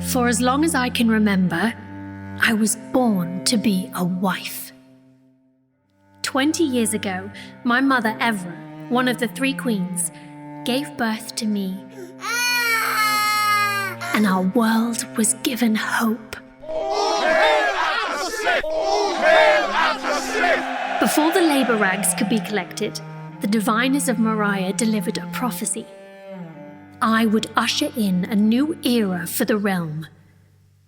For as long as I can remember, I was born to be a wife. 20 years ago, my mother Evra, one of the three queens, gave birth to me, and our world was given hope. Before the labor rags could be collected, the diviners of Moriah delivered a prophecy. I would usher in a new era for the realm.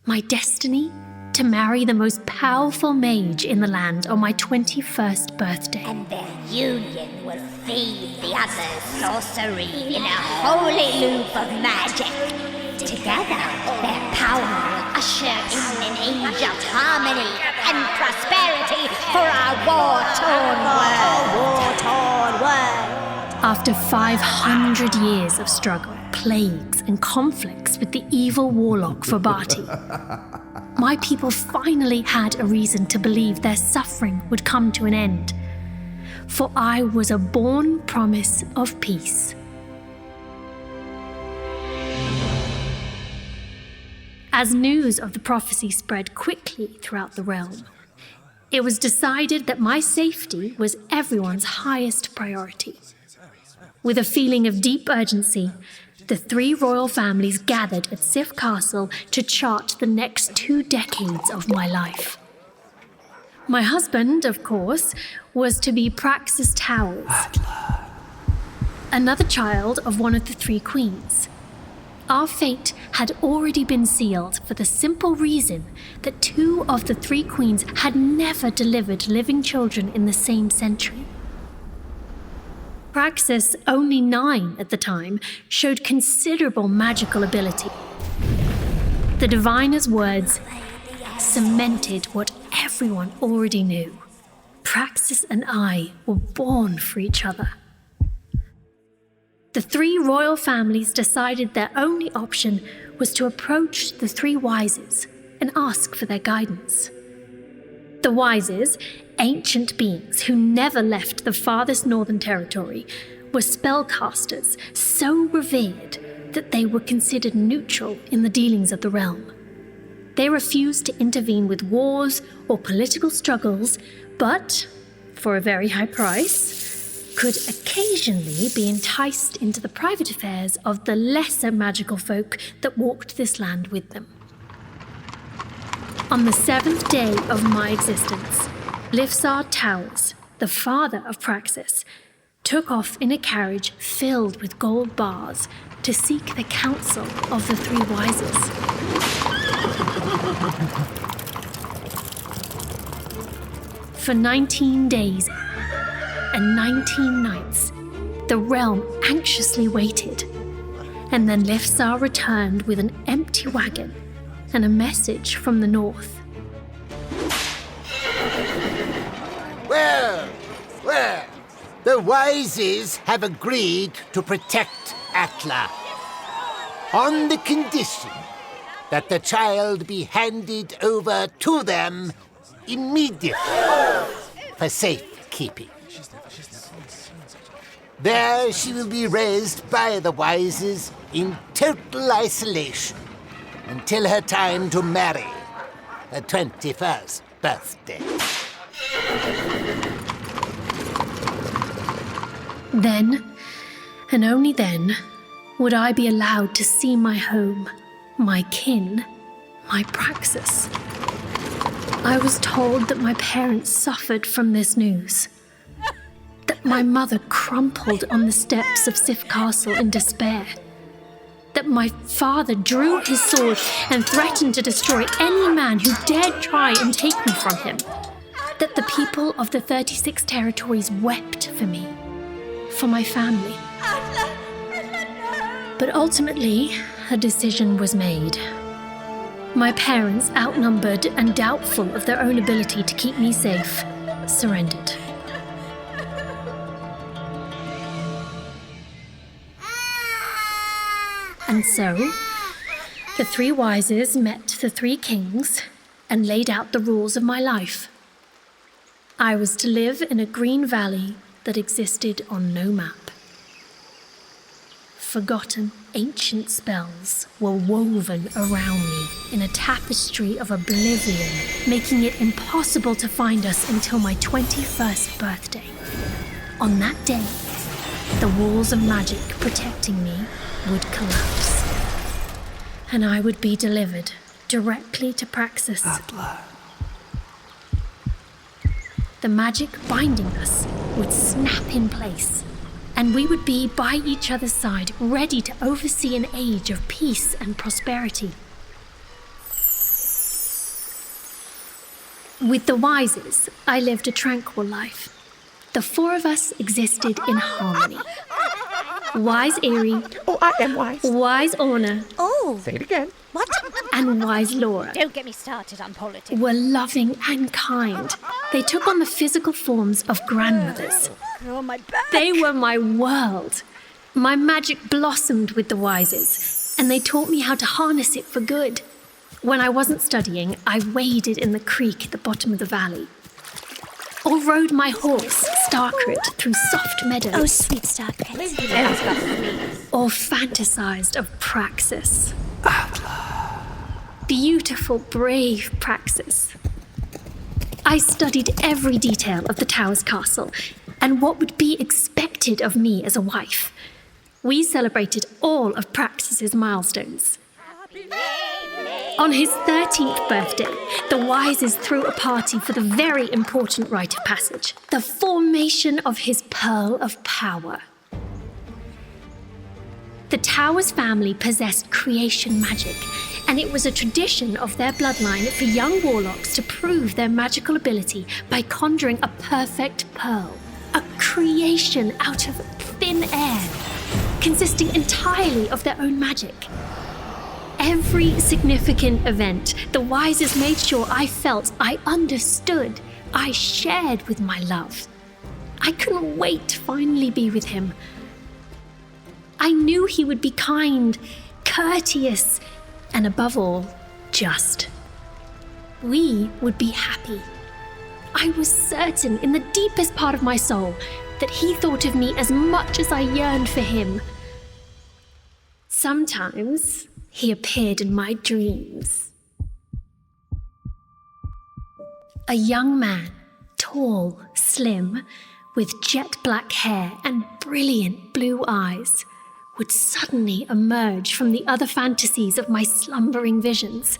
My destiny? To marry the most powerful mage in the land on my 21st birthday. And their union will feed the other's sorcery in a holy loop of magic. Together, their power will usher in an age of harmony and prosperity for our war-torn world. After 500 years of struggle, plagues, and conflicts with the evil warlock Vabati, my people finally had a reason to believe their suffering would come to an end. For I was a born promise of peace. As news of the prophecy spread quickly throughout the realm, it was decided that my safety was everyone's highest priority. With a feeling of deep urgency, the three royal families gathered at Sif Castle to chart the next 2 decades of my life. My husband, of course, was to be Praxus Towers, another child of one of the three queens. Our fate had already been sealed for the simple reason that 2 of the 3 queens had never delivered living children in the same century. Praxus, only 9 at the time, showed considerable magical ability. The diviner's words cemented what everyone already knew. Praxus and I were born for each other. The 3 royal families decided their only option was to approach the 3 Wises and ask for their guidance. The Wises, ancient beings who never left the farthest northern territory, were spellcasters so revered that they were considered neutral in the dealings of the realm. They refused to intervene with wars or political struggles, but, for a very high price, could occasionally be enticed into the private affairs of the lesser magical folk that walked this land with them. On the 7th day of my existence, Lifsar Towers, the father of Praxus, took off in a carriage filled with gold bars to seek the counsel of the 3 Wises. For 19 days and 19 nights, the realm anxiously waited, and then Lifsar returned with an empty wagon and a message from the north. Well, the Wises have agreed to protect Atla on the condition that the child be handed over to them immediately for safekeeping. There she will be raised by the Wises in total isolation until her time to marry, her 21st birthday. Then, and only then, would I be allowed to see my home, my kin, my Praxus. I was told that my parents suffered from this news, that my mother crumpled on the steps of Sif Castle in despair, that my father drew his sword and threatened to destroy any man who dared try and take me from him, that the people of the 36 territories wept for me, for my family. But ultimately, a decision was made. My parents, outnumbered and doubtful of their own ability to keep me safe, surrendered. And so, the 3 Wises met the 3 kings and laid out the rules of my life. I was to live in a green valley that existed on no map. forgotten ancient spells were woven around me in a tapestry of oblivion, making it impossible to find us until my 21st birthday. On that day, the walls of magic protecting me would collapse, and I would be delivered directly to Praxus. Atla. The magic binding us would snap in place, and we would be by each other's side, ready to oversee an age of peace and prosperity. With the Wises, I lived a tranquil life. The four of us existed in harmony. Wise Eerie. Oh, I am wise. Wise Orna. Oh, Say it again. what? And wise Laura Don't get me started on politics. were loving and kind. They took on the physical forms of grandmothers. Oh, my back. They were my world. My magic blossomed with the Wises, and they taught me how to harness it for good. When I wasn't studying, I waded in the creek at the bottom of the valley, or rode my horse, Starkrit, through soft meadows. Oh, sweet Starkrit. Or fantasized of Praxus. Beautiful, brave Praxus. I studied every detail of the tower's castle and what would be expected of me as a wife. We celebrated all of Praxus's milestones. On his 13th birthday, the Wises threw a party for the very important rite of passage, the formation of his Pearl of Power. The Tower's family possessed creation magic, and it was a tradition of their bloodline for young warlocks to prove their magical ability by conjuring a perfect pearl, a creation out of thin air, consisting entirely of their own magic. Every significant event, the Wises made sure I felt I understood, I shared with my love. I couldn't wait to finally be with him. I knew he would be kind, courteous, and above all, just. We would be happy. I was certain in the deepest part of my soul that he thought of me as much as I yearned for him. Sometimes he appeared in my dreams. A young man, tall, slim, with jet black hair and brilliant blue eyes, would suddenly emerge from the other fantasies of my slumbering visions.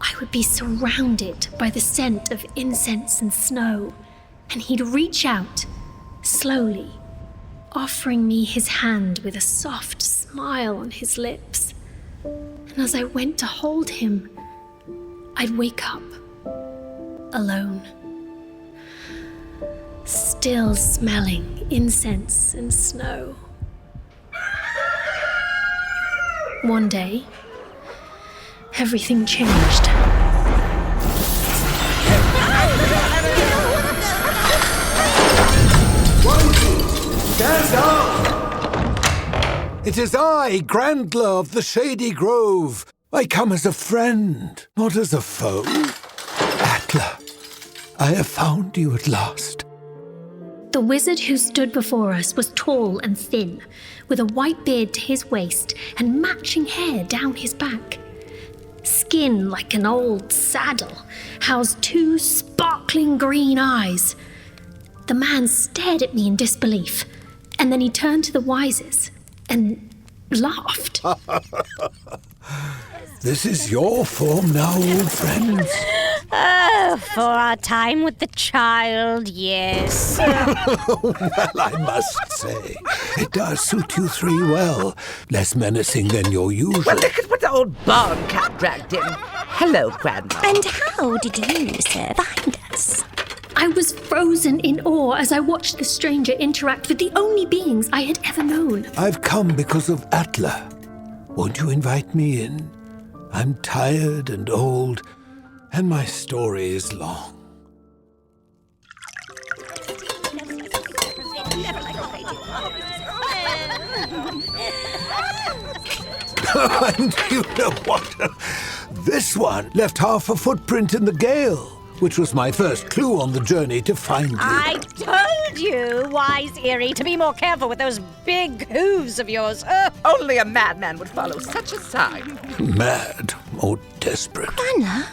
I would be surrounded by the scent of incense and snow, and he'd reach out, slowly, offering me his hand with a soft smile on his lips. And as I went to hold him, I'd wake up, alone, still smelling incense and snow. One day, everything changed. Stand up! It is I, Grandler of the Shady Grove. I come as a friend, not as a foe. Atla, I have found you at last. The wizard who stood before us was tall and thin, with a white beard to his waist and matching hair down his back. Skin like an old saddle, housed two sparkling green eyes. The man stared at me in disbelief, and then he turned to the Wises and laughed. This is your form now, old friends. Oh, for our time with the child, yes. Well, I must say, it does suit you three well. Less menacing than your usual. Well, look at what the old barn cat dragged in. Hello, Grandma. And how did you, sir, find us? I was frozen in awe as I watched the stranger interact with the only beings I had ever known. I've come because of Atla. Won't you invite me in? I'm tired and old, and my story is long. And you know what? This one left half a footprint in the gale, which was my first clue on the journey to find you. I told told you, wise Eerie, to be more careful with those big hooves of yours. Only a madman would follow such a sign. Mad or desperate? Anna,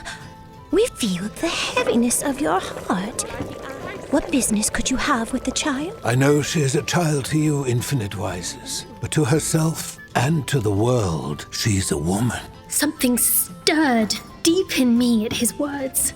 we feel the heaviness of your heart. What business could you have with the child? I know she is a child to you, Infinite Wises, but to herself and to the world, she's a woman. Something stirred deep in me at his words.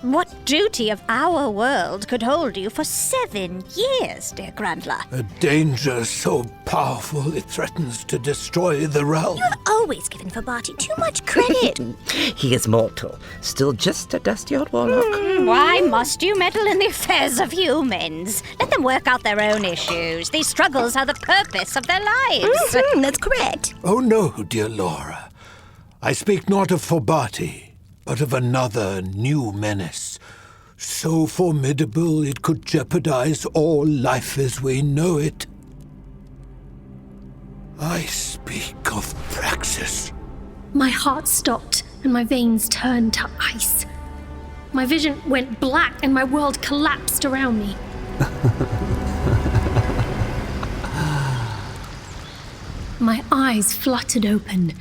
What duty of our world could hold you for 7 years, dear Grandla? A danger so powerful it threatens to destroy the realm. You've always given Fabati too much credit. He is mortal, still just a dusty old warlock. Why must you meddle in the affairs of humans? Let them work out their own issues. These struggles are the purpose of their lives. That's correct. Oh no, dear Laura. I speak not of Fabati, but of another new menace, so formidable it could jeopardize all life as we know it. I speak of Praxus. My heart stopped and my veins turned to ice. My vision went black and my world collapsed around me. My eyes fluttered open,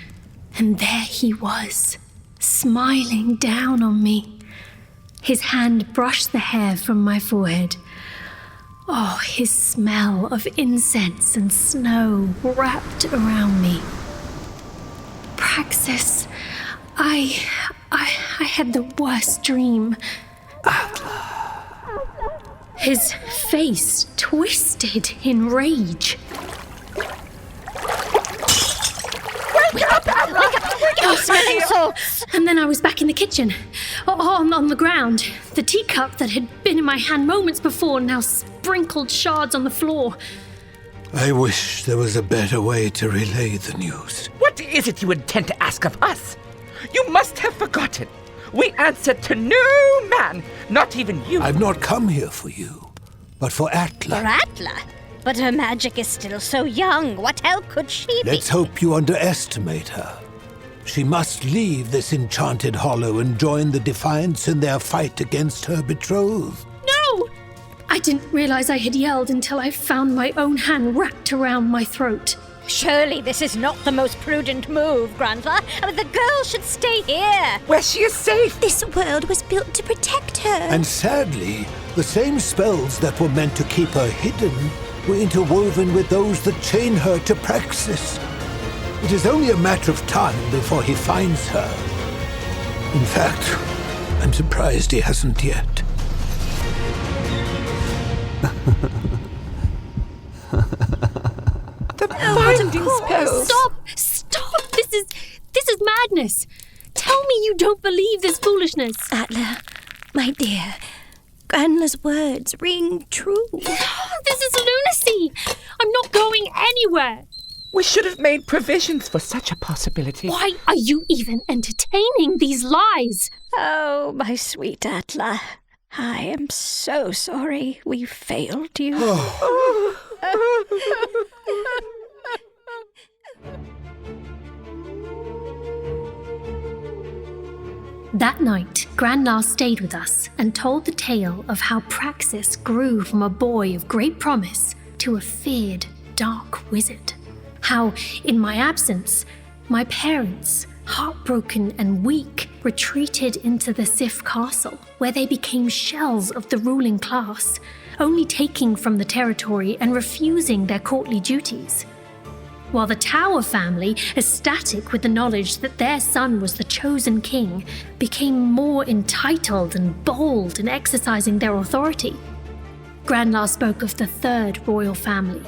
and there he was, smiling down on me. His hand brushed the hair from my forehead. Oh, his smell of incense and snow wrapped around me. Praxus, I had the worst dream. His face twisted in rage. Smelling salts! And then I was back in the kitchen, on the ground. The teacup that had been in my hand moments before now sprinkled shards on the floor. I wish there was a better way to relay the news. What is it you intend to ask of us? You must have forgotten. We answer to no man, not even you. I've not come here for you, but for Atla. For Atla? But her magic is still so young. What help could she be? Let's hope you underestimate her. She must leave this enchanted hollow and join the Defiants in their fight against her betrothed. No! I didn't realize I had yelled until I found my own hand wrapped around my throat. Surely this is not the most prudent move, Grandla. The girl should stay here. Where she is safe. This world was built to protect her. And sadly, the same spells that were meant to keep her hidden were interwoven with those that chain her to Praxus. It is only a matter of time before he finds her. In fact, I'm surprised he hasn't yet. The binding spells. Stop! This is madness. Tell me you don't believe this foolishness. Atla, my dear, Grandla's words ring true. This is lunacy. I'm not going anywhere. We should have made provisions for such a possibility. Why are you even entertaining these lies? Oh, my sweet Atla. I am so sorry we failed you. That night, Grandla stayed with us and told the tale of how Praxus grew from a boy of great promise to a feared, dark wizard. How, in my absence, my parents, heartbroken and weak, retreated into the Sif castle, where they became shells of the ruling class, only taking from the territory and refusing their courtly duties. While the Tower family, ecstatic with the knowledge that their son was the chosen king, became more entitled and bold in exercising their authority. Grandla spoke of the third royal family,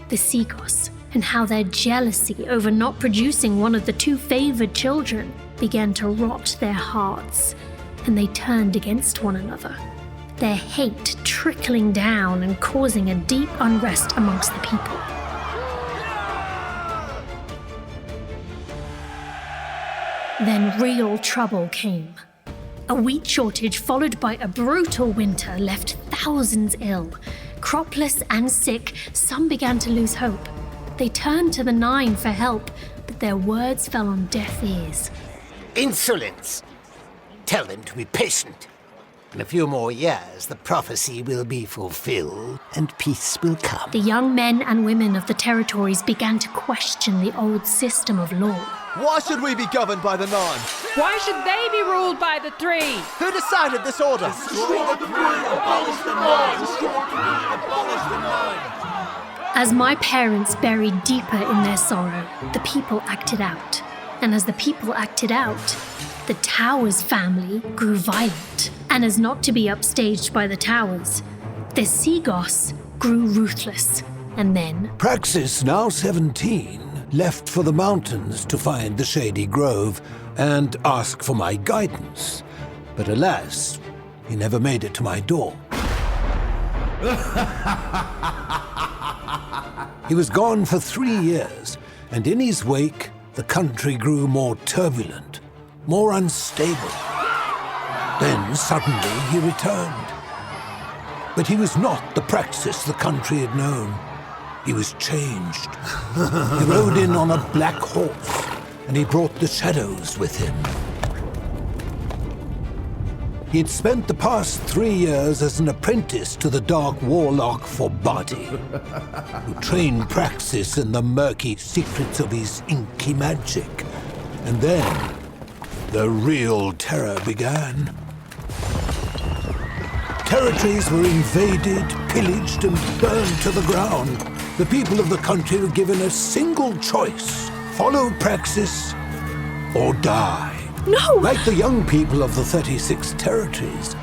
the Sigos, and how their jealousy over not producing one of the two favored children began to rot their hearts, and they turned against one another, their hate trickling down and causing a deep unrest amongst the people. Then real trouble came. A wheat shortage followed by a brutal winter left thousands ill. Cropless and sick, some began to lose hope. They turned to the Nine for help, but their words fell on deaf ears. Insolence! Tell them to be patient. In a few more years, the prophecy will be fulfilled and peace will come. The young men and women of the territories began to question the old system of law. Why should we be governed by the 9? Why should they be ruled by the 3? Who decided this order? As my parents buried deeper in their sorrow, the people acted out. And as the people acted out, the Towers family grew violent. And as not to be upstaged by the Towers, the Seagoss grew ruthless. And then Praxus, now 17, left for the mountains to find the Shady Grove and ask for my guidance. But alas, he never made it to my door. He was gone for 3 years, and in his wake, the country grew more turbulent, more unstable. Then suddenly he returned. But he was not the Praxus the country had known. He was changed. He rode in on a black horse, and he brought the shadows with him. He had spent the past 3 years as an apprentice to the dark warlock Forbati, who trained Praxus in the murky secrets of his inky magic. And then, the real terror began. Territories were invaded, pillaged, and burned to the ground. The people of the country were given a single choice: follow Praxus or die. No! Like the young people of the 36 territories,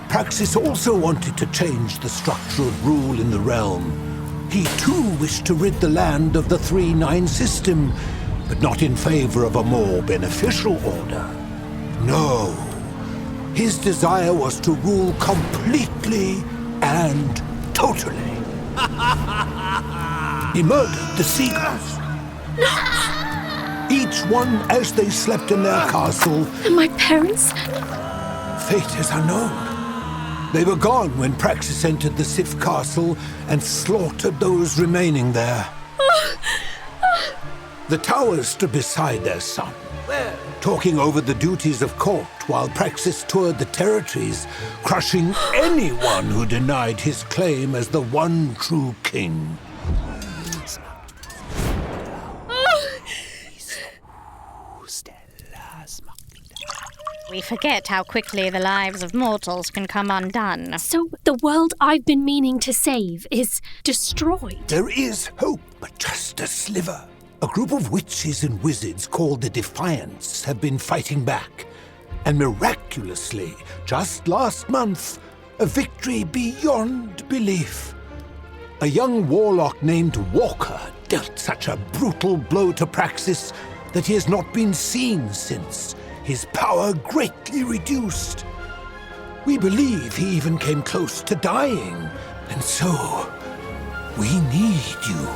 Praxus also wanted to change the structure of rule in the realm. He too wished to rid the land of the 3-9 system, but not in favor of a more beneficial order. No. His desire was to rule completely and totally. He murdered the Seagulls. Each one as they slept in their castle. And my parents? Fate is unknown. They were gone when Praxus entered the Sif castle and slaughtered those remaining there. The Towers stood beside their son, talking over the duties of court while Praxus toured the territories, crushing anyone who denied his claim as the one true king. We forget how quickly the lives of mortals can come undone. So the world I've been meaning to save is destroyed. There is hope, but just a sliver. A group of witches and wizards called the Defiants have been fighting back. And miraculously, just last month, a victory beyond belief. A young warlock named Walker dealt such a brutal blow to Praxus that he has not been seen since, his power greatly reduced. We believe he even came close to dying, and so we need you.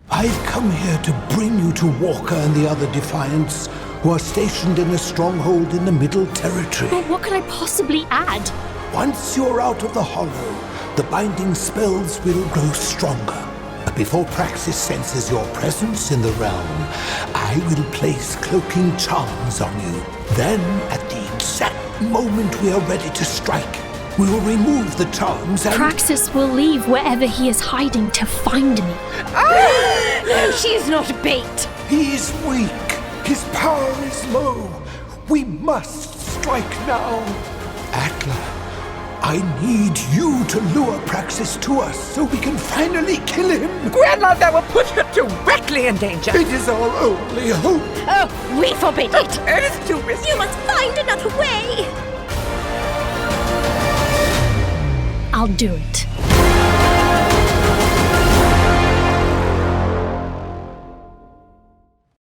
I've come here to bring you to Walker and the other Defiants, who are stationed in a stronghold in the Middle Territory. But what could I possibly add? Once you're out of the hollow, the binding spells will grow stronger. But before Praxus senses your presence in the realm, I will place cloaking charms on you. Then, at the exact moment we are ready to strike, we will remove the charms and... Praxus will leave wherever he is hiding to find me. No, she is not bait. He is weak. His power is low. We must strike now. Atla, I need you to lure Praxus to us so we can finally kill him. Grandmother will put her directly in danger. It is our only hope. Oh, we forbid it. It is too risky. You must find another way! I'll do it.